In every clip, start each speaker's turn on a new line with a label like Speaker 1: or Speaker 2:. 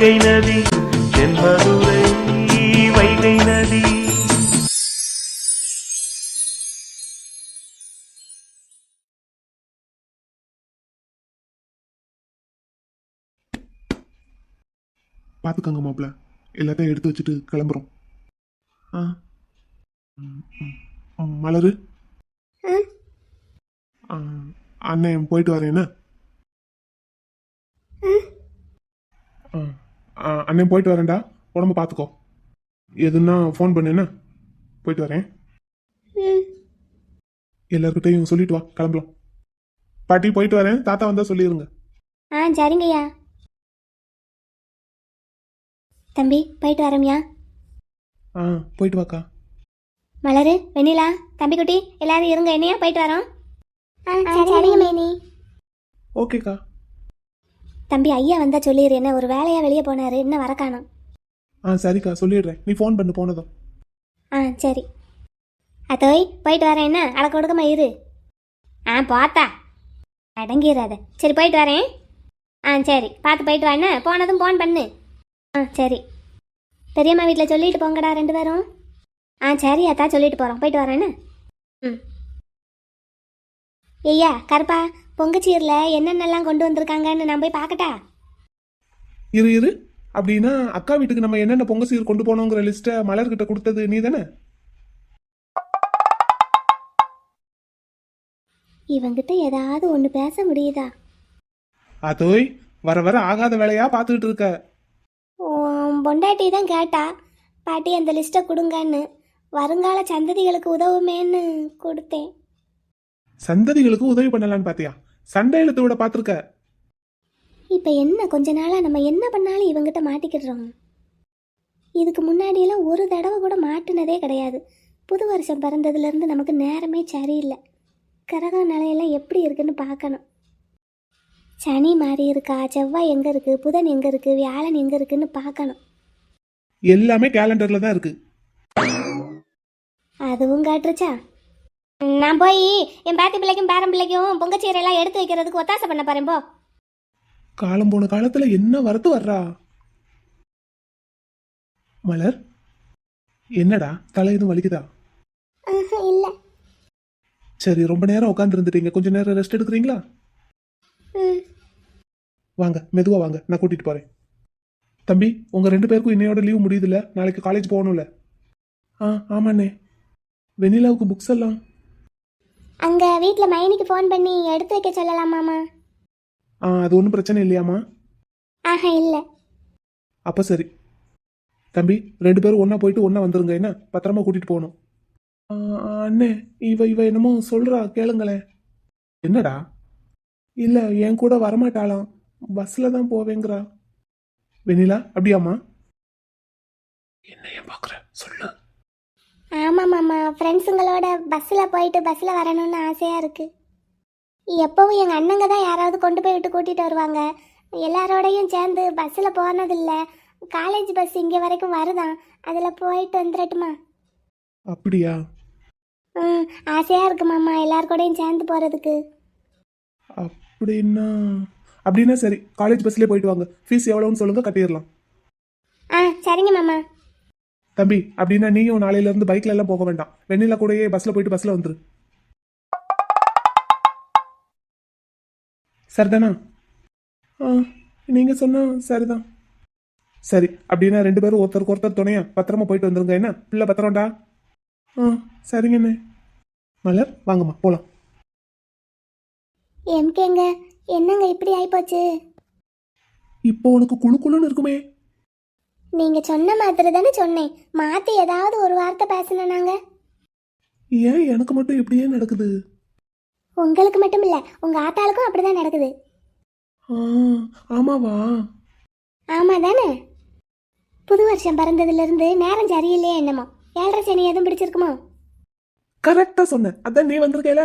Speaker 1: வைகை நதி தென்மதுரை வைகை நதி.
Speaker 2: பார்த்துக்கோங்க மாப்பிள்ள, எல்லாத்தையும் எடுத்து வச்சுட்டு கிளம்புறோம். ஆ மலரு, அண்ணன் போயிட்டு வரேன் என்ன? அண்ணன் போயிட்டு வரேன்டா, உடம்பு பார்த்துக்கோ. எதுன்னா ஃபோன் பண்ணு என்ன? போயிட்டு வரேன். எல்லார்கிட்டையும் சொல்லிட்டு வா, கிளம்பலாம். பாட்டி போயிட்டு வரேன், தாத்தா வந்தா சொல்லிடுங்க.
Speaker 3: சரிங்கய்யா. தம்பி போயிட்டு வரமியா?
Speaker 2: போயிட்டு வாக்கா.
Speaker 3: மலரு, வெண்ணிலா, தம்பி குட்டி எல்லாரும் இருங்க, என்னையா போயிட்டு வரோம். சரிங்க மேனி.
Speaker 2: ஓகேக்கா.
Speaker 3: தம்பி ஐயா வந்தா சொல்லிடு, என்ன ஒரு வேலையா வெளியே போனாரு, இன்னும் வர காணோம்.
Speaker 2: சரிக்கா, சொல்லிடுறேன். நீ ஃபோன் பண்ணு போனதும்.
Speaker 3: சரி அத்தோய், போயிட்டு வரேன் என்ன? அடக்க கொடுக்கமா இரு. பார்த்தா அடங்கிடாத. சரி போயிட்டு வரேன். சரி பார்த்து போயிட்டு வா என்ன? போனதும் ஃபோன் பண்ணு. சரி. பெரியம்மா வீட்டில் சொல்லிட்டு போங்கடா 2 பேரும். சரி அத்தா, சொல்லிட்டு போகிறோம். போயிட்டு வரேன் என்ன? ஐயா கருப்பா, பொங்கச்சீரில் என்னென்னலாம் கொண்டு வந்திருக்காங்கன்னு நான் போய் பார்க்கட்டா?
Speaker 2: இரு அப்படின்னா அக்கா வீட்டுக்கு நம்ம என்னென்ன பொங்க சீர் கொண்டு போனோங்கிற லிஸ்ட்டை மலர்கிட்ட கொடுத்தது நீ தானே?
Speaker 3: இவங்கிட்ட ஏதாவது ஒன்று பேச முடியுதா?
Speaker 2: அதோய், வர வர ஆகாத வேலையா பார்த்துக்கிட்டு இருக்க.
Speaker 3: பொண்டாட்டி தான் கேட்டா, பாட்டி அந்த லிஸ்ட்டை கொடுங்கன்னு. வருங்கால சந்ததிகளுக்கு உதவுமேன்னு கொடுத்தேன்.
Speaker 2: சந்ததிகளுக்கு உதவி பண்ணலான்னு பாத்தியா? சண்டை இழுத்து விட பார்த்துருக்க.
Speaker 3: இப்போ என்ன, கொஞ்ச நாளாக நம்ம என்ன பண்ணாலும் இவங்கிட்ட மாட்டிக்கிடுறோம். இதுக்கு முன்னாடியெல்லாம் ஒரு தடவை கூட மாட்டினதே கிடையாது. புது வருஷம் பிறந்ததுலேருந்து நமக்கு நேரமே சரியில்லை. கிரக நிலையெல்லாம் எப்படி இருக்குன்னு பார்க்கணும். சனி மாறி இருக்கா, செவ்வாய் எங்கே இருக்குது, புதன் எங்கே இருக்குது, வியாழன் எங்கே இருக்குன்னு பார்க்கணும்.
Speaker 2: எல்லாமே கேலண்டர்ல தான் இருக்கு.
Speaker 3: அதுவும் காட்டுருச்சா? நான் போய் என் பேத்தி பிள்ளைக்கும் பேரன் பிள்ளைக்கும் பொங்கச்சீரையெல்லாம் எடுத்து வைக்கிறதுக்கு ஒத்தாசை பண்ண பாருப்போ.
Speaker 2: காலம் போன காலத்துல என்ன வரத்து வர்றா? மலர், என்னடா தலை எதுவும் வலிக்குதா?
Speaker 3: இல்ல.
Speaker 2: சரி, ரொம்ப நேரம் உட்காந்து இருந்துட்டீங்க, கொஞ்ச நேரம் ரெஸ்ட் எடுக்கிறீங்களா? வாங்க, மெதுவா வாங்க, நான் கூட்டிட்டு போறேன். தம்பி, உங்க 2 பேருக்கும் இன்னையோட லீவ் முடியுதுல்ல? நாளைக்கு காலேஜ் போகணும்ல? ஆமாண்ணே. வெண்ணிலாவுக்கு புக்ஸ் எல்லாம்
Speaker 3: அங்க வீட்டில் மைனிக்கு ஃபோன் பண்ணி எடுத்து வைக்க சொல்லலாமாமா?
Speaker 2: அது ஒன்றும் பிரச்சனை இல்லையாமா?
Speaker 3: இல்லை.
Speaker 2: அப்போ சரி. தம்பி, 2 பேரும் ஒன்றா போயிட்டு ஒன்றா வந்துருங்க என்ன? பத்திரமா கூட்டிகிட்டு போகணும். அண்ணே, இவ என்னமோ சொல்கிறா, கேளுங்களேன். என்னடா? இல்லை, என் கூட வரமாட்டாளாம், பஸ்ஸில் தான் போவேங்கிறா. வெண்ணிலா, அப்படியாம்மா? என்ன ஏன் பார்க்குற, சொல்லு.
Speaker 3: ஆமாம் மாமா, ஃப்ரெண்ட்ஸுங்களோட பஸ்ஸில் போயிட்டு பஸ்ஸில் வரணும்னு ஆசையாக இருக்குது. எப்போவும் எங்கள் அண்ணங்க தான் யாராவது கொண்டு போய் விட்டு கூட்டிகிட்டு வருவாங்க. எல்லாரோடையும் சேர்ந்து பஸ்ஸில் போனதில்லை. காலேஜ் பஸ் இங்கே வரைக்கும் வருதான், அதில் போயிட்டு வந்துடட்டுமா?
Speaker 2: அப்படியா?
Speaker 3: ஆசையாக இருக்கு மாமா, எல்லார் கூடயும் சேர்ந்து போகிறதுக்கு.
Speaker 2: அப்படின்னா சரி, காலேஜ் பஸ்லேயே போயிட்டு வாங்க. ஃபீஸ் எவ்வளோன்னு சொல்லுங்க, கட்டிடலாம்.
Speaker 3: சரிங்க மாமா.
Speaker 2: தம்பி, அப்படின்னா நீயும் நாளையிலேருந்து பைக்கில் எல்லாம் போக வேண்டாம். வெண்ணிலா கூடயே பஸ்ஸில் போயிட்டு பஸ்ஸில் வந்துரு. சரிதானா? நீங்கள் சொன்னா சரிதான். சரி, அப்படின்னா 2 பேரும் ஒருத்தருக்கு ஒருத்தர் துணையா பத்திரமா போயிட்டு வந்துருங்க என்ன? பிள்ளை பத்திரம்டா. சரிங்கண்ணே. மலர், வாங்கம்மா போகலாம்.
Speaker 3: எம்கேங்க, என்னங்க இப்படி ஆயிப்போச்சு?
Speaker 2: இப்போ உனக்கு குழுக்குழுன்னு இருக்குமே.
Speaker 3: நீங்க சொன்ன மாதிரி தானே சொன்னேன். மாத்தி ஏதாவது ஒரு வார்த்தை பேசணும்னாங்க.
Speaker 2: ஏன் எனக்கு மட்டும் இப்படியே நடக்குது?
Speaker 3: உங்களுக்கு மட்டும் இல்ல, உங்க ஆத்தாளுக்கும் அப்படிதான் நடக்குது.
Speaker 2: ஆமாவா?
Speaker 3: ஆமா தானே. புது வருஷம் பிறந்ததுல இருந்து நேரம் சரியில்லையே என்னமோ. 7:30 சனி எதுவும் பிடிச்சிருக்குமோ?
Speaker 2: கரெக்டா சொன்ன. அதான் நீ வந்திருக்கேல.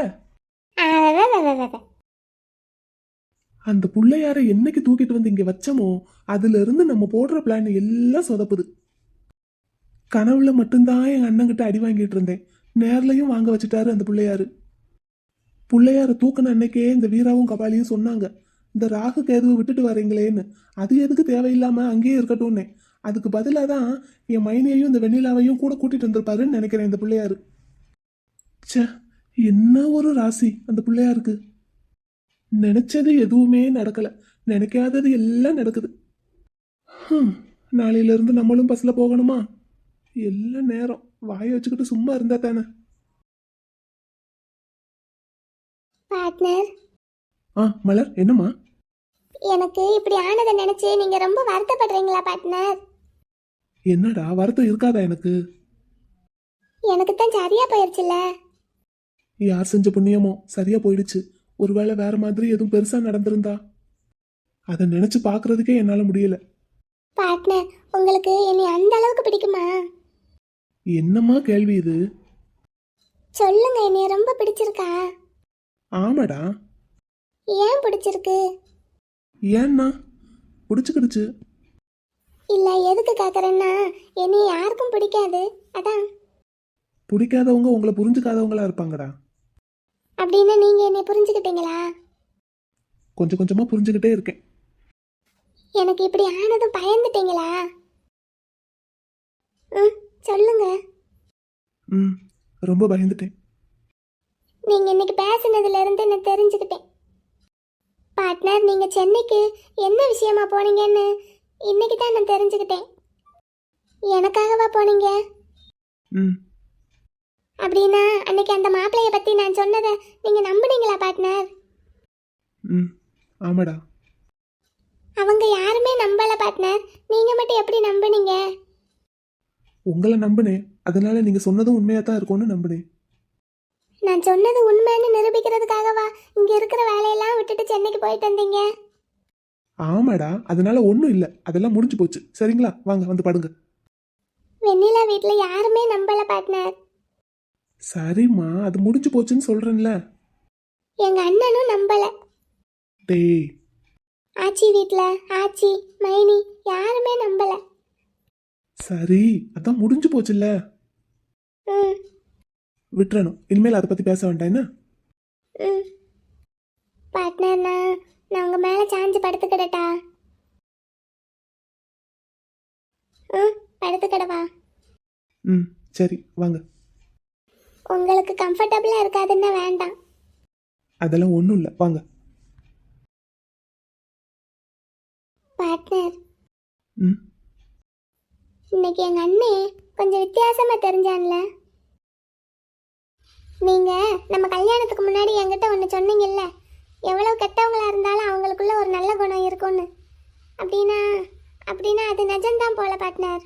Speaker 2: அந்த புள்ளையார என்னைக்கு தூக்கிட்டு வந்து இங்க வச்சமோ அதுல இருந்து நம்ம போடுற பிளான் எல்லாம் சொதப்புது. கனவுல மட்டும்தான் எங்க அண்ணங்கிட்ட அடி வாங்கிட்டு இருந்தேன். நேர்லையும் வாங்க வச்சுட்டாரு அந்த பிள்ளையாரு. பிள்ளையார தூக்கின அன்னைக்கே இந்த வீராவும் கபாலியும் சொன்னாங்க, இந்த ராகு கேதுவை விட்டுட்டு வரீங்களேன்னு. அது எதுக்கு தேவையில்லாம அங்கேயே இருக்கட்டும்னே. அதுக்கு பதிலாக தான் என் மைனியையும் இந்த வெண்ணிலாவையும் கூட கூட்டிட்டு வந்திருப்பாருன்னு நினைக்கிறேன் இந்த பிள்ளையாரு. ச்சே, என்ன ஒரு ராசி அந்த பிள்ளையாருக்கு. நினைச்சது எதுவுமே நடக்கல, நினைக்காதது எல்லாம் நடக்குது. நாளையில இருந்து நம்மளும் பஸ்ல போகணுமா? எல்லாம் நேரம் வாயை வச்சுக்கிட்டு சும்மா இருந்தா தானே.
Speaker 3: பார்ட்னர்,
Speaker 2: மலர், என்னம்மா?
Speaker 3: எனக்கு இப்படி ஆனதை நினைச்சு நீங்க ரொம்ப வருத்தப்படுறீங்களா பார்ட்னர்?
Speaker 2: என்னடா வருத்தம் இருக்காதா எனக்கு?
Speaker 3: எனக்கு தான் சரியா போயிருச்சுல.
Speaker 2: யார் செஞ்ச புண்ணியமோ சரியா போயிடுச்சு. ஒருவேளை வேற மாதிரி எதுவும் பெருசா நடந்திருந்தா அதை நினைச்சு பாக்குறதுக்கே என்னால முடியல.
Speaker 3: பார்ட்னர், உங்களுக்கு என்னை அந்த அளவுக்கு பிடிக்குமா?
Speaker 2: என்னம்மா கேள்வி இது?
Speaker 3: சொல்லுங்க, என்னைய ரொம்ப பிடிச்சிருக்கா?
Speaker 2: ஆமாடா.
Speaker 3: ஏன் பிடிச்சிருக்கு?
Speaker 2: ஏன்னா பிடிச்சுக்கிடுச்சு.
Speaker 3: இல்ல, எதுக்கு கேக்குறேன்னா என்னைய யாருக்கும் பிடிக்காது, அதான்.
Speaker 2: பிடிக்காதவங்க உங்களை புரிஞ்சுக்காதவங்களா இருப்பாங்கடா.
Speaker 3: அப்படின்னு நீங்க என்னை புரிஞ்சுக்கிட்டீங்களா?
Speaker 2: கொஞ்சம் கொஞ்சமா புரிஞ்சுக்கிட்டே இருக்கேன்.
Speaker 3: எனக்கு இப்படி ஆனதும் பயந்துட்டீங்களா? சொல்லுங்க.
Speaker 2: ரொம்ப பயந்துட்டேன்.
Speaker 3: நீங்க இன்னைக்கு பேசுனதுல இருந்து நான் தெரிஞ்சுக்கிட்டேன். பார்ட்னர், நீங்க சென்னைக்கு என்ன விஷயமா போனீங்கன்னு இன்னைக்கு தான் நான் தெரிஞ்சுக்கிட்டேன். எனக்காகவா போனீங்க? அப்படின்னா அன்னைக்கு அந்த மாப்பிள்ளைய பத்தி நான் சொன்னதை நீங்க நம்புனீங்களா பார்ட்னர்?
Speaker 2: ஆமாடா.
Speaker 3: அவங்க யாருமே நம்பல பார்ட்னர், நீங்க மட்டும் எப்படி நம்புனீங்க?
Speaker 2: உங்களை நம்பினேன், அதனால நீங்க சொன்னதும் உண்மையா தான் இருக்கும்னு நம்பினேன்.
Speaker 3: நான் சொன்னது உண்மைன்னு நிரூபிக்கிறதுக்காகவா இங்க இருக்கிற வேலையெல்லாம் விட்டுட்டு சென்னைக்கு போயிட்டு வந்தீங்க?
Speaker 2: ஆமாடா, அதனால ஒன்றும் இல்லை, அதெல்லாம் முடிஞ்சு போச்சு. சரிங்களா, வாங்க வந்து படுங்க.
Speaker 3: வெண்ணிலா வீட்டுல யாருமே நம்பல பார்ட்னர்.
Speaker 2: சரிம்மா, அது முடிஞ்சு போச்சுன்னு சொல்றேன்ல.
Speaker 3: எங்க அண்ணனும் நம்பல.
Speaker 2: டேய்,
Speaker 3: ஆச்சி வீட்டுல ஆச்சி, மைனி யாருமே நம்பல.
Speaker 2: சரி, அதான் முடிஞ்சு போச்சுல்ல. விட்டுறணும், இனிமேல் அதை பத்தி பேச வேண்டாம். என்ன
Speaker 3: பார்ட்னர், நான் உங்க மேல சாஞ்சு படுத்துக்கிடட்டா? படுத்துக்கிடவா?
Speaker 2: சரி, வாங்க.
Speaker 3: உங்களுக்கு கம்ஃபர்டபுளா இருக்காதுன்னா வேண்டாம்.
Speaker 2: அதெல்லாம் ஒன்றும் இல்லை, வாங்க.
Speaker 3: பார்ட்னர், இன்னைக்கு எங்க அண்ணே கொஞ்சம் வித்தியாசமா தெரிஞ்சான்ல. நீங்க நம்ம கல்யாணத்துக்கு முன்னாடி என்கிட்ட ஒன்று சொன்னீங்கல்ல, எவ்வளவு கெட்டவங்களா இருந்தாலும் அவங்களுக்குள்ள ஒரு நல்ல குணம் இருக்கும்னு. அப்படின்னா அது நிஜம்தான் போல பார்ட்னர்.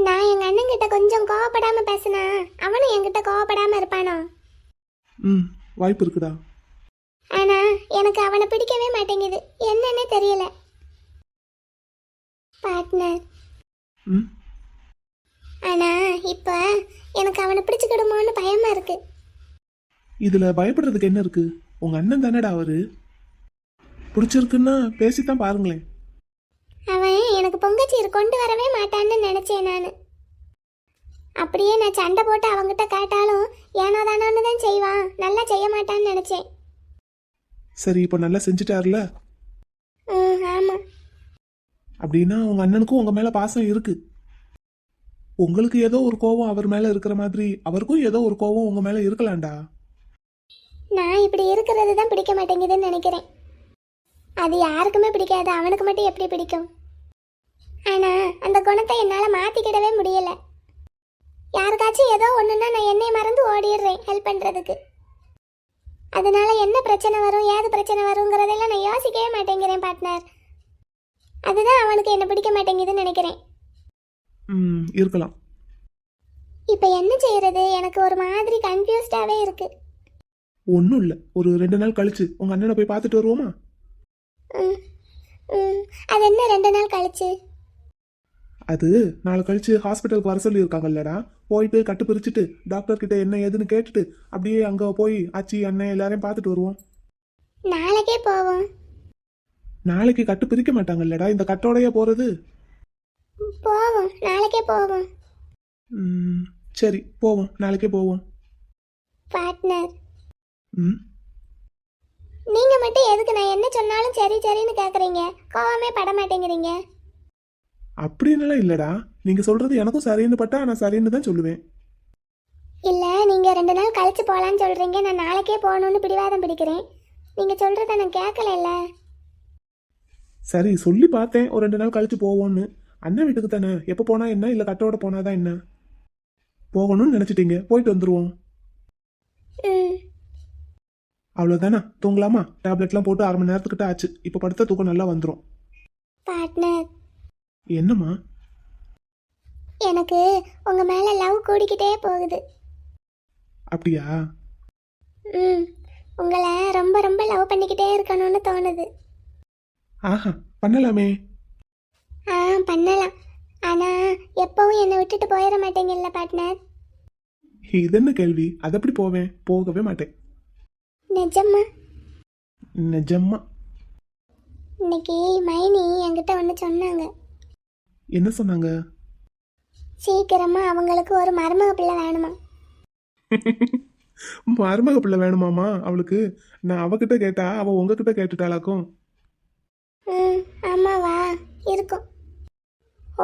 Speaker 3: நான் எங்க அண்ணன் கிட்ட கொஞ்சம் கோவப்படாம பேசினா அவனும் என்கிட்ட கோவப்படாம இருப்பானோ?
Speaker 2: வாய்ப்பு இருக்குடா.
Speaker 3: ஆனா எனக்கு அவனை பிடிக்கவே மாட்டேங்குது, என்னன்னே தெரியல பார்ட்னர். ஆனா இப்ப எனக்கு அவனை பிடிச்சுக்கிடுமோன்னு பயமா இருக்கு.
Speaker 2: இதுல பயப்படுறதுக்கு என்ன இருக்கு? உங்க அண்ணன் தானடா அவரு. பிடிச்சிருக்குன்னா பேசித்தான் பாருங்களேன்.
Speaker 3: அவன் எனக்கு பொங்கச்சீர் கொண்டு வரவே மாட்டான்னு நினைச்சேன் நான். அப்படியே நான் சண்டை போட்டு அவங்கிட்ட கேட்டாலும் ஏனோ தானோன்னு தான் செய்வான், நல்லா செய்ய மாட்டான்னு நினைச்சேன்.
Speaker 2: சரி, இப்போ நல்லா செஞ்சுட்டாருல.
Speaker 3: ஆமா.
Speaker 2: அப்படின்னா உங்க அண்ணனுக்கும் உங்க மேல பாசம் இருக்கு. உங்களுக்கு ஏதோ ஒரு கோவம் அவர் மேல இருக்கிற மாதிரி அவருக்கும் ஏதோ ஒரு கோவம் உங்க மேல இருக்கலாம்டா.
Speaker 3: நான் இப்படி இருக்கிறது தான் பிடிக்க மாட்டேங்குதுன்னு நினைக்கிறேன். அது யாருக்குமே பிடிக்காது, அவனுக்கு மட்டும் எப்படி பிடிக்கும்? ஆனா அந்த குணத்தை என்னால மாத்திக்கிடவே முடியல. யாருக்காச்சும் ஏதோ ஒண்ணுன்னா நான் என்னை மறந்து ஓடிடுறேன் ஹெல்ப் பண்றதுக்கு. அதனால என்ன பிரச்சனை வரும், ஏது பிரச்சனை வருங்கிறதெல்லாம் நான் யோசிக்கவே மாட்டேங்கிறேன் பார்ட்னர். அதுதான் அவனுக்கு என்ன பிடிக்க மாட்டேங்குதுன்னு நினைக்கிறேன்.
Speaker 2: இருக்கலாம்.
Speaker 3: இப்ப என்ன செய்யறது? எனக்கு ஒரு மாதிரி கன்ஃபியூஸ்டாவே இருக்கு.
Speaker 2: ஒன்றும் இல்லை, ஒரு 2 நாள் கழிச்சு உங்க அண்ணனை போய் பார்த்துட்டு வருவோமா?
Speaker 3: அது என்ன 2 நாள் கழிச்சு?
Speaker 2: அது நாளை கழிச்சு ஹாஸ்பிட்டலுக்கு வர சொல்லி இருக்காங்கல்லடா. போயிட்டு கட்டு பிரிச்சுட்டு டாக்டர் கிட்ட என்ன ஏதுன்னு கேட்டுட்டு அப்படியே அங்க போய் ஆச்சி அண்ணன் எல்லாரையும் பார்த்துட்டு வருவோம்.
Speaker 3: நாளைக்கே போவோம்.
Speaker 2: நாளைக்கு கட்டு பிரிக்க மாட்டாங்கல்லடா, இந்த கட்டோடையே போறது.
Speaker 3: போவோம், நாளைக்கே போவோம்.
Speaker 2: சரி, போவோம், நாளைக்கே போவோம்.
Speaker 3: பார்ட்னர், நீங்க மட்டும் எதுக்கு நான் என்ன சொன்னாலும் சரி சரின்னு கேக்குறீங்க, கோவமே பட மாட்டேங்கிறீங்க?
Speaker 2: அப்படின்னுலாம் இல்லடா, நீங்க சொல்றது எனக்கும் சரின்னு பட்டா நான் சரின்னு தான் சொல்லுவேன்.
Speaker 3: இல்ல, நீங்க 2 நாள் கழிச்சு போலான்னு சொல்றீங்க, நான் நாளைக்கே போகணும்னு பிடிவாதம் பிடிக்கிறேன். நீங்க சொல்றத நான் கேட்கல.
Speaker 2: சரி சொல்லி பார்த்தேன் ஒரு 2 நாள் கழிச்சு போவோன்னு. அண்ணன் வீட்டுக்கு தானே, எப்போ போனா என்ன, இல்லை கட்டோட போனாதான் என்ன. போகணும்னு நினைச்சிட்டீங்க, போயிட்டு வந்துருவோம்.
Speaker 3: ம்.
Speaker 2: அவ்வளோதானே, தூங்கலாமா? டேப்லெட்லாம் போட்டு 1/2 மணி நேரத்துக்கிட்ட ஆச்சு, இப்போ படுத்த தூக்கம் நல்லா வந்துடும்.
Speaker 3: பார்ட்னர்,
Speaker 2: என்னம்மா?
Speaker 3: எனக்கு உங்க மேல லவ் கூடிக்கிட்டே போகுது.
Speaker 2: அப்படியா?
Speaker 3: ம். உங்களை ரொம்ப ரொம்ப லவ் பண்ணிக்கிட்டே இருக்கணும்னு தோணுது.
Speaker 2: ஆஹா, பண்ணலாமே.
Speaker 3: ஆ, பண்ணலாம். ஆனா எப்பவும் என்னை விட்டுட்டு போயிட மாட்டேங்கல்ல பார்ட்னர்?
Speaker 2: இது என்ன கேள்வி? அது எப்படி போவேன்? போகவே மாட்டேன்.
Speaker 3: நிஜமா?
Speaker 2: நிஜமா.
Speaker 3: இன்னைக்கு மைனி என்கிட்ட ஒன்று சொன்னாங்க.
Speaker 2: என்ன சொன்னாங்க?
Speaker 3: சீக்கிரமா அவங்களுக்கு ஒரு மருமக பிள்ளை வேணுமா?
Speaker 2: மருமக பிள்ளை வேணுமாமா அவளுக்கு? நான் அவகிட்ட கேட்டா அவ உங்ககிட்ட கேட்டுட்டாளாக்கும்.
Speaker 3: ம், ஆமாவா? இருக்கும்.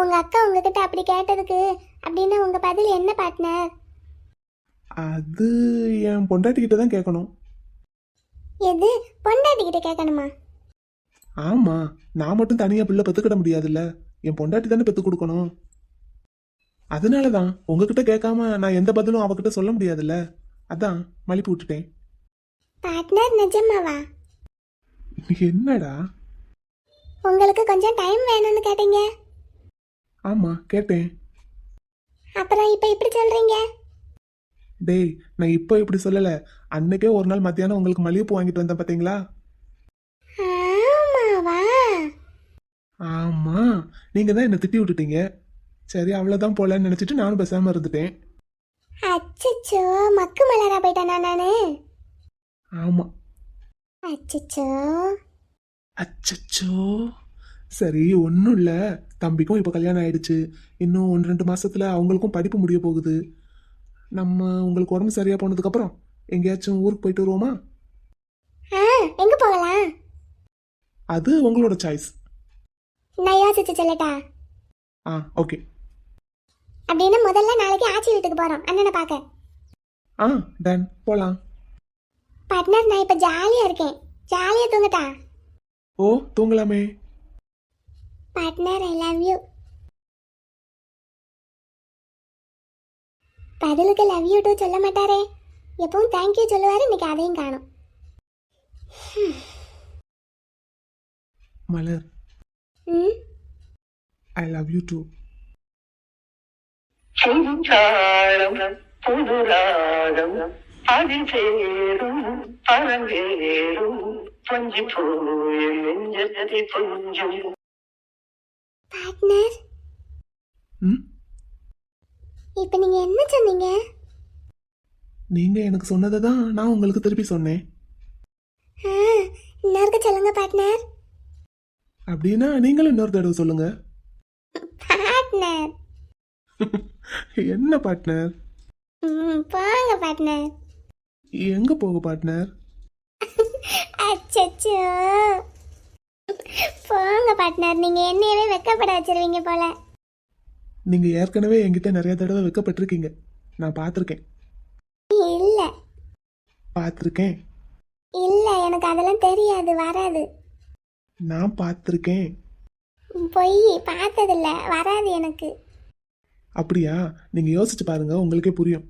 Speaker 3: உங்க அக்கா உங்ககிட்ட அப்படி கேட்டதுக்கு அப்படின்னா உங்க பதில் என்ன பார்ட்னர்?
Speaker 2: அது என் பொண்டாட்டிக்கிட்ட தான் கேட்கணும்.
Speaker 3: எது, பொண்டாட்டிக்கிட்ட கேட்கணுமா?
Speaker 2: ஆமா, நான் மட்டும் தனியா பிள்ளை பெத்துக்கிட முடியாதுல்ல, என் பொண்டாட்டி தானே பெத்து கொடுக்கணும். அதனாலதான் உங்ககிட்ட கேட்காம நான் எந்த பதிலும் அவகிட்ட சொல்ல முடியாதுல்ல, அதான் மலிப்பு விட்டுட்டேன்.
Speaker 3: பார்ட்னர், நிஜமாவா?
Speaker 2: என்னடா?
Speaker 3: உங்களுக்கு கொஞ்சம் டைம் வேணும்னு கேட்டீங்க,
Speaker 2: ஆமா கேட்டேன்.
Speaker 3: அப்புறம் இப்போ இப்படி சொல்றீங்க?
Speaker 2: டேய், நான் இப்போ இப்படி சொல்லல, அன்னைக்கே ஒரு நாள் மத்தியானம் உங்களுக்கு மல்லிகைப்பூ வாங்கிட்டு வந்தேன் பாத்தீங்களா?
Speaker 3: ஆமாவா?
Speaker 2: ஆமா, நீங்க தான் என்ன திட்டி விட்டுட்டீங்க. சரி அவ்வளவுதான் போலன்னு நினைச்சிட்டு நானும் பேசாம இருந்துட்டேன்.
Speaker 3: அச்சச்சோ, மக்கு மலரா போயிட்டானா நானு?
Speaker 2: ஆமா.
Speaker 3: அச்சச்சோ.
Speaker 2: அச்சச்சோ. சரி ஒன்றும் இல்லை, தம்பிக்கும் இப்போ கல்யாணம் ஆயிடுச்சு, இன்னும் 1-2 மாசத்துல அவங்களுக்கும் படிப்பு முடிய போகுது. நம்ம உங்களுக்கு உடம்பு சரியா போனதுக்கப்புறம் எங்கேயாச்சும் ஊருக்கு போயிட்டு வருவோமா?
Speaker 3: ஆ, எங்க போகலாம்?
Speaker 2: அது உங்களோட சாய்ஸ்.
Speaker 3: நான் யோசிச்சு சொல்லட்டா?
Speaker 2: ஆ ஓகே.
Speaker 3: அப்படின்னு முதல்ல நாளைக்கு ஆச்சி வீட்டுக்கு போறோம் அண்ணனை பார்க்க.
Speaker 2: ஆ டன், போலாம்.
Speaker 3: பார்ட்னர், நான் இப்ப ஜாலியா இருக்கேன், ஜாலியா தூங்கட்டா?
Speaker 2: ஓ தூங்கலாமே.
Speaker 3: Partner, I love you. பதிலுக்கு லவ் யூ டூ சொல்ல மாட்டாரே, எப்பவும் தேங்க்யூ சொல்லுவாரு, இன்னைக்கு அதையும் காணும்.
Speaker 2: மலர்,
Speaker 3: ம்.
Speaker 2: I love you too.
Speaker 1: புதுச்சாரம் புதுராகம் அதிசேரும் அரங்கேறும் பஞ்சு போய் நெஞ்சதி புஞ்சும்.
Speaker 3: பார்ட்னர்,
Speaker 2: ம்,
Speaker 3: இப்ப நீங்க என்ன சொன்னீங்க?
Speaker 2: நீங்க எனக்கு சொன்னதை தான் நான் உங்களுக்கு திருப்பி சொன்னேன்.
Speaker 3: ஆ, இன்னொருக்க சொல்லுங்க பார்ட்னர்.
Speaker 2: அப்படின்னா நீங்களும் இன்னொரு தடவை சொல்லுங்க.
Speaker 3: பார்ட்னர்.
Speaker 2: என்ன பார்ட்னர்?
Speaker 3: போங்க பார்ட்னர்.
Speaker 2: எங்க போக பார்ட்னர்?
Speaker 3: அச்சச்சோ, போங்க பார்ட்னர், நீங்க என்னையவே வெக்கப்பட வச்சிருவீங்க போல.
Speaker 2: நீங்க ஏற்கனவே என்கிட்ட நிறைய தடவை வைக்கப்பட்டிருக்கீங்க, நான் பார்த்துருக்கேன்.
Speaker 3: இல்ல
Speaker 2: பார்த்துருக்கேன்.
Speaker 3: இல்ல, எனக்கு அதெல்லாம் தெரியாது, வராது.
Speaker 2: நான் பார்த்துருக்கேன்.
Speaker 3: பொய், பார்த்ததில்ல, வராது எனக்கு.
Speaker 2: அப்படியா? நீங்க யோசிச்சு பாருங்க, உங்களுக்கே புரியும்.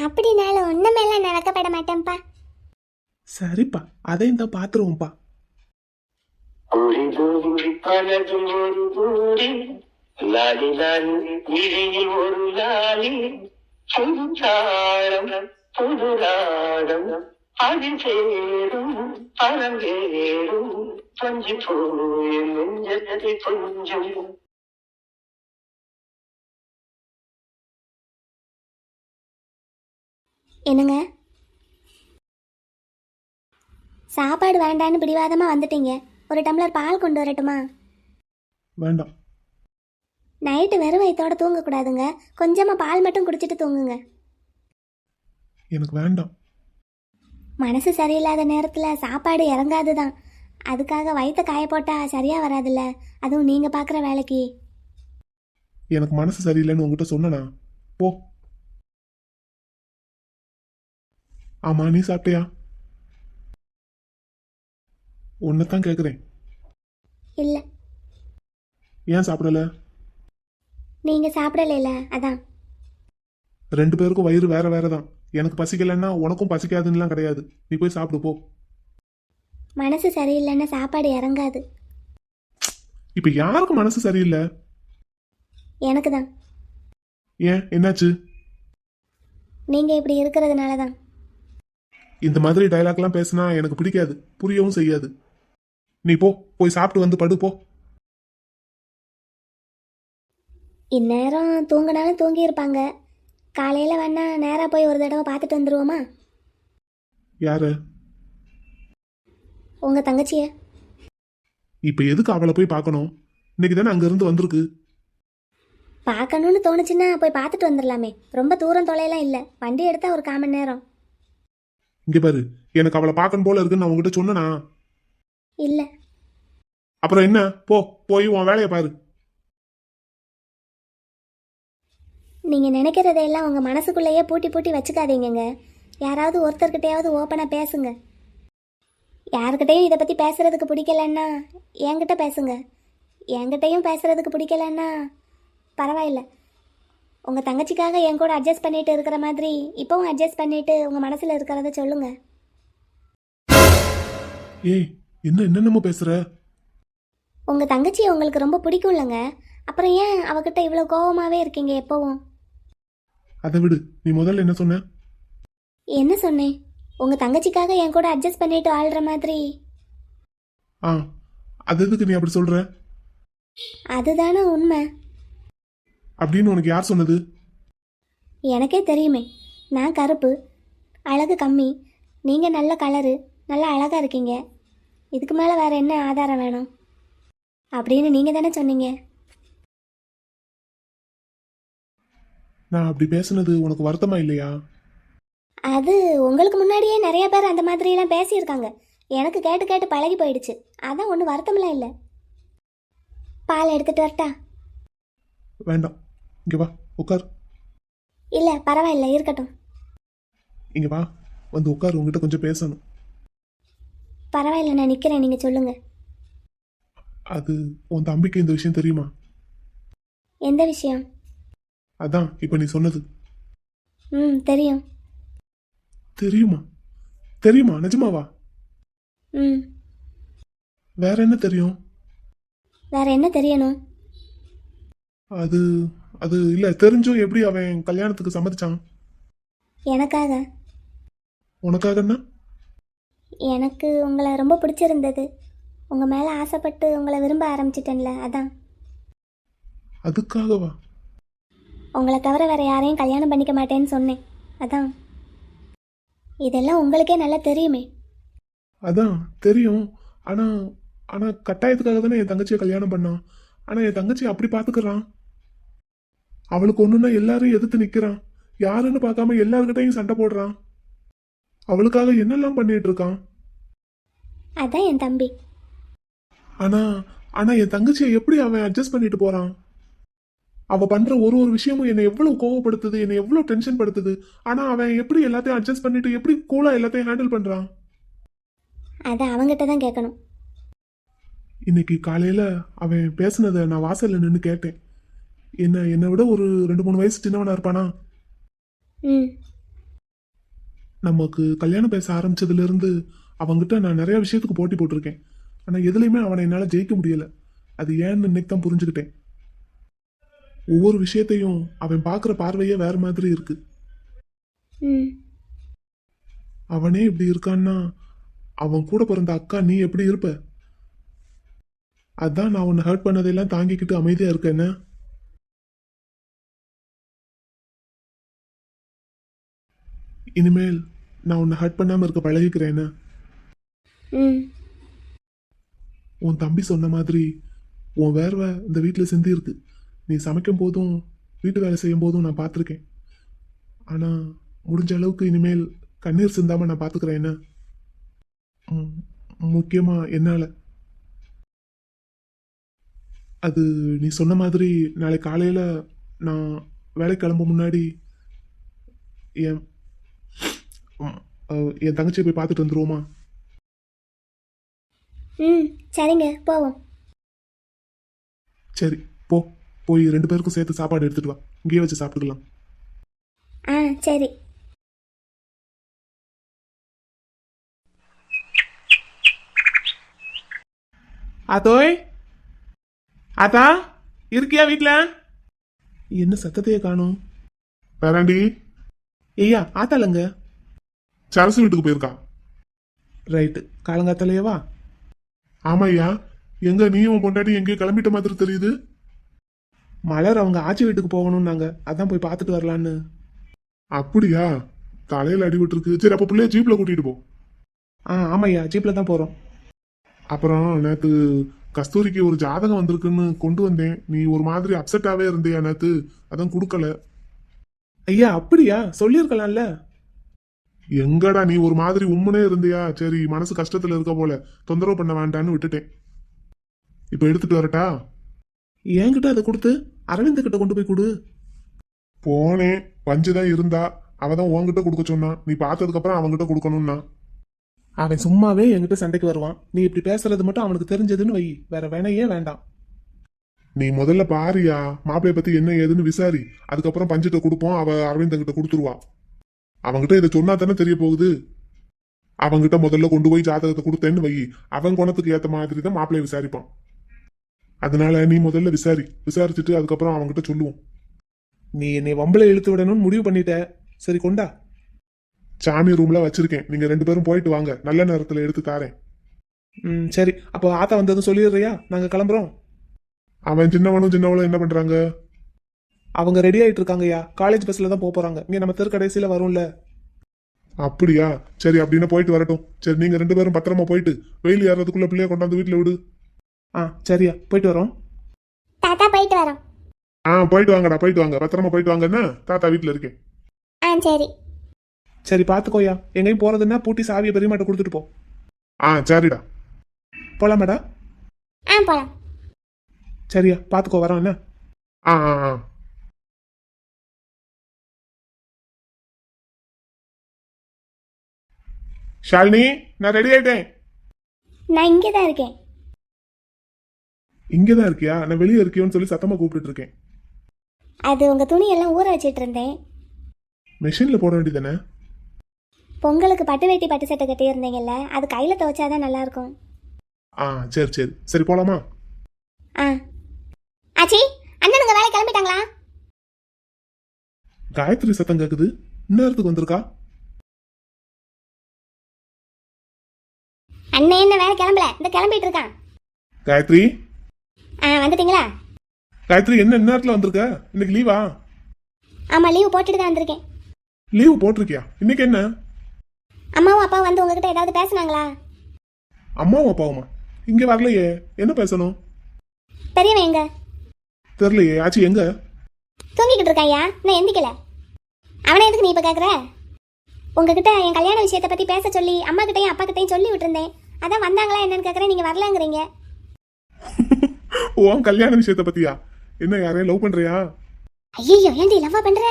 Speaker 3: அப்படினாலும் ஒண்ணு மேல நான் வெக்கப்பட மாட்டேன்ப்பா.
Speaker 2: சரிப்பா, அதையும் தான் பார்த்துருவோம்ப்பா.
Speaker 1: ஒரு தூரி பலதும் ஒரு தூரி லாலி லாலி விழியில் ஒரு லாலி புதுச்சாரம் புதுராகம் அதிசேரும் அரங்கேறும் பஞ்சு போய் நெஞ்சதி புஞ்சும்.
Speaker 3: என்னங்க, சாப்பாடு வேண்டான்னு பிடிவாதமா வந்துட்டீங்க, ஒரு டம்ளர் பால் கொண்டு வரட்டுமா?
Speaker 2: வேண்டாம்.
Speaker 3: நைட்டு வெறும் வயிற்றோட தூங்கக்கூடாதுங்க, கொஞ்சமா பால் மட்டும் குடிச்சிட்டு தூங்குங்க.
Speaker 2: எனக்கு வேண்டாம்.
Speaker 3: மனசு சரியில்லாத நேரத்தில் சாப்பாடு இறங்காது தான். அதுக்காக வயிற்ற காய போட்டால் சரியாக வராதுல்ல, அதுவும் நீங்கள் பார்க்குற வேலைக்கு.
Speaker 2: எனக்கு மனசு சரியில்லைன்னு உங்ககிட்ட சொன்னனா? போ. ஆமா, நீ சாப்பிட்டியா? உன்னைத்தான் கேட்குறேன்.
Speaker 3: இல்லை,
Speaker 2: ஏன் சாப்பிடல?
Speaker 3: நீங்கள் சாப்பிடலைல, அதான்.
Speaker 2: ரெண்டு பேருக்கும் வயிறு வேற வேற தான். எனக்கு பசிக்கலைன்னா உனக்கும் பசிக்காதுன்னுலாம் கிடையாது. நீ போய் சாப்பிடு போ.
Speaker 3: மனசு சரியில்லைன்னா சாப்பாடு இறங்காது.
Speaker 2: இப்ப யாருக்கு மனசு சரியில்லை?
Speaker 3: எனக்கு தான்.
Speaker 2: ஏன், என்னாச்சு?
Speaker 3: நீங்கள் இப்படி இருக்கிறதுனால தான்.
Speaker 2: இந்த மாதிரி டைலாக்லாம் பேசினா எனக்கு பிடிக்காது, புரியவும் செய்யாது. நீ போ, போய் சாப்பிட்டு வந்து படு போ.
Speaker 3: இந்நேரம் தூங்கினாலும் தூங்கி இருப்பாங்க. காலையில் வேணா நேராக போய் ஒரு தடவை பார்த்துட்டு வந்துடுவோமா?
Speaker 2: யாரு?
Speaker 3: உங்கள் தங்கச்சியை.
Speaker 2: இப்ப எதுக்கு அவளை போய் பார்க்கணும்? இன்னைக்கு தானே அங்க இருந்து வந்திருக்கு.
Speaker 3: பார்க்கணுன்னு தோணுச்சுன்னா போய் பார்த்துட்டு வந்துடலாமே. ரொம்ப தூரம் தொலையெல்லாம் இல்லை, வண்டி எடுத்தால் ஒரு 1/4 மணி நேரம்.
Speaker 2: இங்க பாரு, எனக்கு அவளை பார்க்கணும் போல இருக்குன்னு நான் உங்ககிட்ட சொன்னனா?
Speaker 3: இல்லை.
Speaker 2: அப்புறம் என்ன? போ, போய் உன் வேலையை பாரு.
Speaker 3: நீங்கள் நினைக்கிறதையெல்லாம் உங்கள் மனசுக்குள்ளேயே பூட்டி பூட்டி வச்சுக்காதீங்கங்க. யாராவது ஒருத்தர்கிட்டையாவது ஓப்பனாக பேசுங்க. யாருக்கிட்டையும் இதை பற்றி பேசுகிறதுக்கு பிடிக்கலன்னா என்கிட்ட பேசுங்க. என்கிட்டையும் பேசுகிறதுக்கு பிடிக்கலன்னா பரவாயில்ல. உங்கள் தங்கச்சிக்காக என் கூட அட்ஜஸ்ட் பண்ணிட்டு இருக்கிற மாதிரி இப்போவும் அட்ஜஸ்ட் பண்ணிட்டு உங்கள் மனசில் இருக்கிறத சொல்லுங்க.
Speaker 2: ஏய், என்னென்னமோ பேசுற?
Speaker 3: உங்கள் தங்கச்சி உங்களுக்கு ரொம்ப பிடிக்கும்லங்க, அப்புறம் ஏன் அவகிட்ட இவ்வளோ கோவமாகவே இருக்கீங்க எப்போவும்?
Speaker 2: அதை விடு, நீ முதல்ல என்ன சொன்ன?
Speaker 3: என்ன சொன்னேன்? உங்கள் தங்கச்சிக்காக என் கூட அட்ஜஸ்ட் பண்ணிட்டு ஆள்ற மாதிரி.
Speaker 2: ஆ, அது எதுக்கு நீ அப்படி சொல்ற?
Speaker 3: அதுதானே உண்மை.
Speaker 2: அப்படின்னு உனக்கு யார் சொன்னது?
Speaker 3: எனக்கே தெரியுமே. நான் கருப்பு, அழகு கம்மி, நீங்கள் நல்ல கலரு, நல்லா அழகாக இருக்கீங்க. இதுக்கு மேலே வேறு என்ன ஆதாரம் வேணும்? அப்படின்னு நீங்கள் தானே சொன்னீங்க.
Speaker 2: நான் அப்படி பேசுனது உனக்கு வருத்தமா இல்லையா?
Speaker 3: அது உங்களுக்கு முன்னாடியே நிறைய பேர் அந்த மாதிரிலாம் பேசியிருக்காங்க. எனக்கு கேட்டு கேட்டு பழகி போயிடுச்சு. அதான் ஒன்றும் வருத்தம்லாம் இல்லை. பால் எடுத்துகிட்டு வரட்டா?
Speaker 2: வேண்டாம், இங்க வா, உட்கார்.
Speaker 3: இல்லை பரவாயில்ல, இருக்கட்டும்.
Speaker 2: இங்க வா, வந்து உட்கார், உங்ககிட்ட கொஞ்சம் பேசணும்.
Speaker 3: பரவாயில்ல, நான் நிற்கிறேன், நீங்கள் சொல்லுங்கள்.
Speaker 2: அது உன் தம்பிக்கு இந்த விஷயம் தெரியுமா?
Speaker 3: எந்த விஷயம்?
Speaker 2: அதான் இப்ப நீ சொன்னது.
Speaker 3: தெரியும்.
Speaker 2: தெரியுமா? தெரியுமா? நிஜமாவா? வேற என்ன தெரியும்?
Speaker 3: வேற என்ன தெரியணும்?
Speaker 2: அது அது இல்ல, தெரிஞ்சும் எப்படி அவன் கல்யாணத்துக்கு சம்மதிச்சான்?
Speaker 3: எனக்காக.
Speaker 2: உனக்காகன்னா?
Speaker 3: எனக்கு உங்களை ரொம்ப பிடிச்சிருந்தது. உங்கள் மேலே ஆசைப்பட்டு உங்களை விரும்ப ஆரம்பிச்சிட்டேன்ல, அதான்.
Speaker 2: அதுக்காகவா?
Speaker 3: உங்களை தவிர வேற யாரையும் கல்யாணம் பண்ணிக்க மாட்டேன்னு சொன்னேன், அதான். இதெல்லாம் உங்களுக்கே நல்லா தெரியுமே.
Speaker 2: அதான் தெரியும். ஆனா ஆனா கட்டாயத்துக்காக தானே என் தங்கச்சியை கல்யாணம் பண்ணான். ஆனா என் தங்கச்சி அப்படி பாத்துக்கிறான். அவளுக்கு ஒண்ணுன்னா எல்லாரையும் எதிர்த்து நிக்கிறான். யாருன்னு பார்க்காம எல்லார்கிட்டையும் சண்டை போடுறான். அவளுக்காக என்னெல்லாம் பண்ணிட்டு இருக்கான்.
Speaker 3: அதான் என் தம்பி.
Speaker 2: ஆனா ஆனா என் தங்கச்சியை எப்படி அவன் அட்ஜஸ்ட் பண்ணிட்டு போறான்? அவ பண்ற ஒரு ஒரு விஷயமும் என்னை எவ்வளவு கோவப்படுத்துது, என்னை எவ்வளவு டென்ஷன் படுத்துது. ஆனா அவன் எப்படி எல்லாத்தையும் அட்ஜஸ்ட் பண்ணிட்டு எப்படி கூலா எல்லாத்தையும் ஹேண்டில் பண்றான்?
Speaker 3: அதை அவங்ககிட்ட தான் கேட்கணும்.
Speaker 2: இன்னைக்கு காலையில அவன் பேசுனதை நான் வாசல்ல நின்று கேட்டேன். என்னை விட ஒரு 2-3 வயசு சின்னவனா இருப்பானா? நமக்கு கல்யாணம் பேச ஆரம்பிச்சதுல இருந்து அவங்கிட்ட நான் நிறைய விஷயத்துக்கு போட்டி போட்டிருக்கேன். ஆனா எதுலையுமே அவனை என்னால ஜெயிக்க முடியல. அது ஏன்னு இன்னைக்கு தான் புரிஞ்சுக்கிட்டேன். ஒவ்வொரு விஷயத்தையும் அவன் பார்க்குற பார்வையே வேற மாதிரி இருக்கு. அவனே இப்படி இருக்கான்னா அவன் கூட பிறந்த அக்கா நீ எப்படி இருப்ப? அதான் நான் உன்னை ஹர்ட் பண்ணதெல்லாம் தாங்கிக்கிட்டு அமைதியா இருக்க. என்ன இனிமேல் நான் உன்னை ஹர்ட் பண்ணாம இருக்க பழகிக்கிறேன். என்ன உன் தம்பி சொன்ன மாதிரி உன் வேர்வை இந்த வீட்டில் சிந்தி இருக்கு. நீ சமைக்கும் போதும் வீட்டு வேலை செய்யும் போதும் நான் பார்த்துருக்கேன். ஆனால் முடிஞ்ச அளவுக்கு இனிமேல் கண்ணீர் சிந்தாமல் நான் பார்த்துக்கிறேன். என்ன ம், முக்கியமா என்னால அது நீ சொன்ன மாதிரி நாளை காலையில நான் வேலைக்கு கிளம்ப முன்னாடி என் ம், என் தங்கச்சியை போய் பார்த்துட்டு வந்துருவோமா?
Speaker 3: ம் சரிங்க போவோம்.
Speaker 2: சரி போ, போய் 2 பேருக்கும் சேர்த்து சாப்பாடு எடுத்துட்டு வா, இங்கேயே வச்சு சாப்பிட்டுக்கலாம்.
Speaker 3: ஆ சரி.
Speaker 2: அதோய், அதா இருக்கியா வீட்ல? என்ன சத்தத்தையே காணும்?
Speaker 4: பேராண்டி
Speaker 2: ஐயா ஆத்தாலங்க.
Speaker 4: சரசு வீட்டுக்கு போயிருக்கா.
Speaker 2: ரைட்டு, காலங்காத்தாலேயே வா.
Speaker 4: ஆமா ஐயா, எங்க நீயும் பொண்டாட்டி எங்கேயோ கிளம்பிட்ட மாதிரி தெரியுது.
Speaker 2: மலர் அவங்க ஆச்சி வீட்டுக்கு போகணும்னாங்க, அதான் போய் பார்த்துட்டு வரலான்னு.
Speaker 4: அப்படியா? தலையில அடிபட்டு இருக்கு. சரி, அப்ப பிள்ளைய ஜீப்ல கூட்டிட்டு போ.
Speaker 2: ஆமாய்யா, ஜீப்ல தான் போறோம்.
Speaker 4: அப்புறம் நேத்து கஸ்தூரிக்கு ஒரு ஜாதகம் வந்திருக்குன்னு கொண்டு வந்தேன். நீ ஒரு மாதிரி அப்செட்டாவே இருந்தியா நேத்து, அதான் கொடுக்கல.
Speaker 2: ஐயா அப்படியா? சொல்லியிருக்கலாம்ல.
Speaker 4: எங்கடா நீ ஒரு மாதிரி உம்முனே இருந்தியா? சரி, மனசு கஷ்டத்துல இருக்க போல, தொந்தரவு பண்ண வேண்டான்னு விட்டுட்டேன். இப்ப எடுத்துட்டு வரட்டா?
Speaker 2: என்கிட்ட அதை கொடுத்து அரவிந்த் கிட்ட கொண்டு போய் கொடு.
Speaker 4: போனேன், வஞ்சுதான் இருந்தா. அவதான் உன்கிட்ட கொடுக்க சொன்னான். நீ பார்த்ததுக்கு அப்புறம் அவன்கிட்ட கொடுக்கணும்னா.
Speaker 2: அவன் சும்மாவே என்கிட்ட சண்டைக்கு வருவான். நீ இப்படி பேசுறது மட்டும் அவனுக்கு தெரிஞ்சதுன்னு வை, வேற வேணையே வேண்டாம்.
Speaker 4: நீ முதல்ல பாரியா, மாப்பிளைய பத்தி என்ன ஏதுன்னு விசாரி. அதுக்கப்புறம் பஞ்சிட்ட கொடுப்போம், அவ அரவிந்தங்கிட்ட கொடுத்துருவா. அவன்கிட்ட இதை சொன்னா தானே தெரிய போகுது. அவன்கிட்ட முதல்ல கொண்டு போய் ஜாதகத்தை கொடுத்தேன்னு வை, அவன் குணத்துக்கு ஏத்த மாதிரி தான் மாப்பிளைய விசாரிப்பான். அதனால நீ முதல்ல விசாரிச்சுட்டு அதுக்கப்புறம் அவன்கிட்ட சொல்லுவோம்.
Speaker 2: நீ என்னை வம்பளை இழுத்து விடணும்னு முடிவு பண்ணிட்ட. சரி கொண்டா.
Speaker 4: சாமி ரூம்ல வச்சிருக்கேன், நீங்க 2 பேரும் போயிட்டு வாங்க, நல்ல நேரத்துல எடுத்து தாரேன்.
Speaker 2: சரி, அப்போ ஆத்தா வந்ததும் சொல்லிடுறியா? நாங்க கிளம்புறோம்.
Speaker 4: அவன் சின்னவனும் என்ன பண்றாங்க?
Speaker 2: அவங்க ரெடி ஆயிட்டு இருக்காங்கய்யா. காலேஜ் பஸ்ல தான் போறாங்க. இங்க நம்ம தெரு கடைசியில வரும்ல.
Speaker 4: அப்படியா? சரி, அப்படின்னா போயிட்டு வரட்டும். சரி, நீங்க 2 பேரும் பத்திரமா போயிட்டு வெயில் ஏறதுக்குள்ள பிள்ளைய கொண்டாந்து வீட்டுல விடு.
Speaker 2: சரியா, போயிட்டு வரோம்.
Speaker 3: தாத்தா போயிட்டு வரோம்.
Speaker 4: போயிட்டு வாங்கடா, போயிட்டு வாங்க, பத்திரமா போயிட்டு வாங்கன்னா தாத்தா வீட்டுல இருக்கேன்.
Speaker 3: சரி.
Speaker 2: சரி பாத்துக்கோயா, எங்கேயும் போறதுன்னா பூட்டி சாவியை பெரியமாட்ட கொடுத்துட்டு போ.
Speaker 4: சரிடா.
Speaker 2: போலாமாடா?
Speaker 3: போலாம்.
Speaker 2: சரியா, பாத்துக்கோ, வரோம் என்ன.
Speaker 4: ஆ ஷாலினி, நான் ரெடி ஆயிட்டேன்.
Speaker 3: நான் இங்கே தான் இருக்கேன்.
Speaker 2: இங்கதான் இருக்கியா? நான் வெளியே இருக்கியோன்னு சொல்லி சத்தமா கூப்பிட்டு இருக்கேன்.
Speaker 3: அது உங்க துணியெல்லாம் ஊற வச்சிட்டு இருந்தேன்.
Speaker 2: மெஷின்ல போட வேண்டியதானே?
Speaker 3: பொங்கலுக்கு பட்டு வேட்டி பட்டு சட்டை கட்டி இருந்தீங்கல்ல, அது கையில துவைச்சாதான் நல்லா இருக்கும்.
Speaker 2: சரி சரி சரி, போலாமா?
Speaker 3: ஆச்சி, அண்ணனுங்க வேலை கிளம்பிட்டாங்களா?
Speaker 2: காயத்ரி சத்தம் கேக்குது. இந்நேரத்துக்கு வந்திருக்கா?
Speaker 3: அண்ணன் என்ன வேலை கிளம்பல, இந்த கிளம்பிட்டு இருக்கான்.
Speaker 2: காயத்ரி,
Speaker 3: வந்துட்டீங்களா?
Speaker 2: காயத்ரி என்ன இந்நேரத்துல வந்திருக்க? இன்னைக்கு லீவா?
Speaker 3: ஆமா, லீவு போட்டுட்டு தான் வந்திருக்கேன்.
Speaker 2: லீவு போட்டிருக்கியா? இன்னைக்கு என்ன?
Speaker 3: அம்மாவும் அப்பாவும் வந்து உங்ககிட்ட ஏதாவது பேசுனாங்களா?
Speaker 2: அம்மாவும் அப்பாவுமா? இங்க வரலையே. என்ன பேசணும்?
Speaker 3: பெரியவன் எங்க?
Speaker 2: தெரியலையே. ஆச்சி எங்க?
Speaker 3: தூங்கிக்கிட்டு இருக்காயா, நான் எந்திக்கல. அவனை எதுக்கு நீ இப்ப கேக்குற? உங்ககிட்ட என் கல்யாண விஷயத்தை பத்தி பேச சொல்லி அம்மா கிட்டையும் அப்பா கிட்டையும் சொல்லி விட்டுருந்தேன். அதான் வந்தாங்களா என்னன்னு கேக்குறேன், நீங்க வரலங்கிறீங்க.
Speaker 2: உன் கல்யாண விஷயத்தை பத்தியா? என்ன, யாரையும் லவ் பண்றியா?
Speaker 3: ஐயோ, ஏன்டி லவ்வா பண்ற?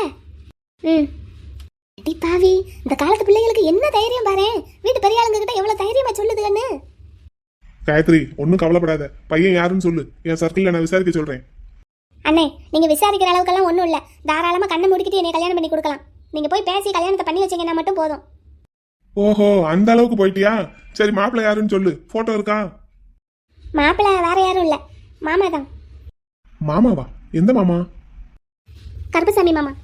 Speaker 3: அடி பாவி, இந்த காலத்து பிள்ளைகளுக்கு என்ன தைரியம் பாரு. வீட்டு பெரிய ஆளுங்க கிட்ட எவ்வளவு தைரியமா சொல்லுதுன்னு.
Speaker 2: காயத்ரி, ஒன்னும் கவலைப்படாத. பையன் யாருன்னு சொல்லு, என் சர்க்கிள்ல நான் விசாரிக்க சொல்றேன்.
Speaker 3: அண்ணே, நீங்க விசாரிக்கிற அளவுக்கெல்லாம் ஒண்ணும் இல்ல. தாராளமா கண்ணை மூடிக்கிட்டு என்னை கல்யாணம் பண்ணி கொடுக்கலாம். நீங்க போய் பேசி கல்யாணத்தை பண்ணி வச்சீங்கன்னா மட்டும் போதும்.
Speaker 2: ஓஹோ, அந்த அளவுக்கு போயிட்டியா? சரி, மாப்பிள்ளை யாருன்னு சொல்லு. போட்டோ இருக்கா?
Speaker 3: மாப்பிள்ளை வேற யாரும் இல்ல, மாமா தான்.
Speaker 2: மாமாவா? எந்த மாமா?
Speaker 3: கருப்பசாமி மாமா.